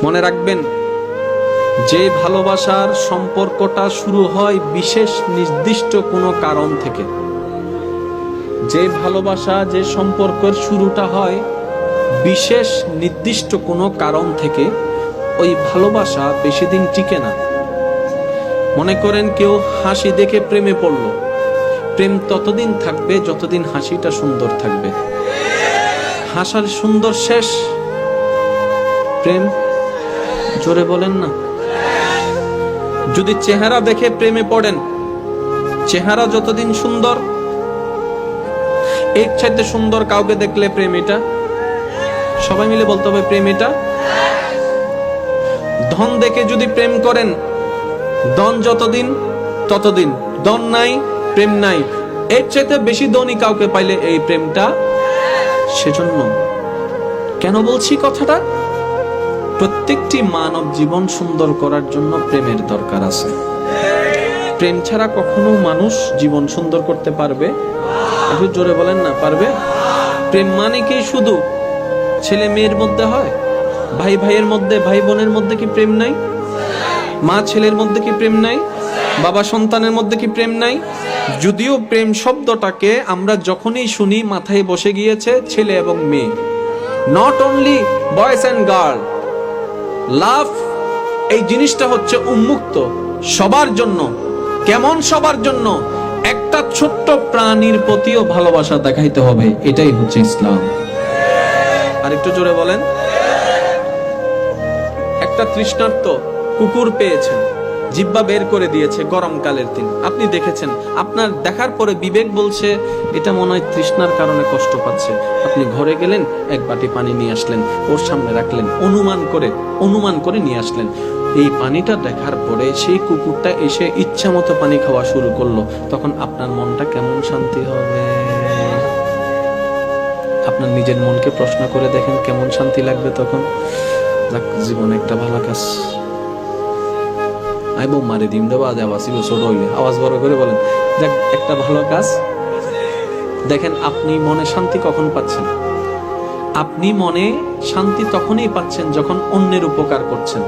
মনে রাখবেন, যে ভালোবাসার সম্পর্কটা শুরু হয় বিশেষ নির্দিষ্ট কোনো কারণ থেকে, যে ভালোবাসা, যে সম্পর্কের শুরুটা হয় বিশেষ নির্দিষ্ট কোনো কারণ থেকে, ওই ভালোবাসা বেশি দিন টিকে না। মনে করেন কেউ হাসি দেখে প্রেমে পড়লো, প্রেম ততদিন থাকবে যতদিন হাসিটা সুন্দর থাকবে। হাসার সুন্দর শেষ, প্রেম জোরে বলেন না। যদি চেহারা দেখে প্রেমে পড়েন, চেহারা যতদিন সুন্দর, এর চাইতে সুন্দর কাউকে দেখলে প্রেম এটা, সবাই মিলে বলতে হবে প্রেম এটা। ধন দেখে যদি প্রেম করেন, ধন যতদিন ততদিন, ধন নাই প্রেম নাই, এর চাইতে বেশি ধনী কাউকে পাইলে এই প্রেমটা। সেজন্য কেন বলছি কথাটা, প্রত্যেকটি মানব জীবন সুন্দর করার জন্য প্রেমের দরকার আছে। প্রেম ছাড়া কখনো মানুষ জীবন সুন্দর করতে পারবে? একটু জোরে বলেন না, পারবে? প্রেম মানে কি শুধু ছেলে মেয়ের মধ্যে হয়? ভাই ভাইয়ের মধ্যে, ভাই বোনের মধ্যে কি প্রেম নাই? মা ছেলের মধ্যে কি প্রেম নাই? বাবা সন্তানের মধ্যে কি প্রেম নাই? যদিও প্রেম শব্দটাকে আমরা যখনই শুনি মাথায় বসে গিয়েছে ছেলে এবং মেয়ে, not only boys and girl. Love এই জিনিসটা হচ্ছে উন্মুক্ত, সবার জন্য। কেমন সবার জন্য? একটা ছোট্ট প্রাণীর প্রতিও ভালোবাসা দেখাইতে হবে, এটাই হচ্ছে ইসলাম। আর একটু জোরে বলেন। একটা তৃষ্ণার্ত কুকুর পেয়েছেন, জিহ্বা বের করে দিয়েছে গরমকালের দিন, আপনি দেখেছেন, আপনার দেখার পরে বিবেক বলছে এটা মনে হয় তৃষ্ণার কারণে কষ্ট পাচ্ছে। আপনি ঘরে গেলেন, এক বাটি পানি নিয়ে আসলেন, ওর সামনে রাখলেন, অনুমান করে নিয়ে আসলেন। এই পানিটা দেখার পরে সেই কুকুরটা এসে ইচ্ছা মতো পানি খাওয়া শুরু করলো, তখন আপনার মনটা কেমন শান্তি হবে? আপনার নিজের মনকে প্রশ্ন করে দেখেন কেমন শান্তি লাগবে তখন। জীবনে একটা ভালো কাজ, আইবো মারে দিন দেবো, আওয়াজ ছোট হইলে আওয়াজ বড় করে বলেন, যাক একটা ভালো কাজ। দেখেন আপনি মনে শান্তি কখন পাচ্ছেন? আপনি মনে শান্তি তখনই পাচ্ছেন যখন অন্যের উপকার করছেন।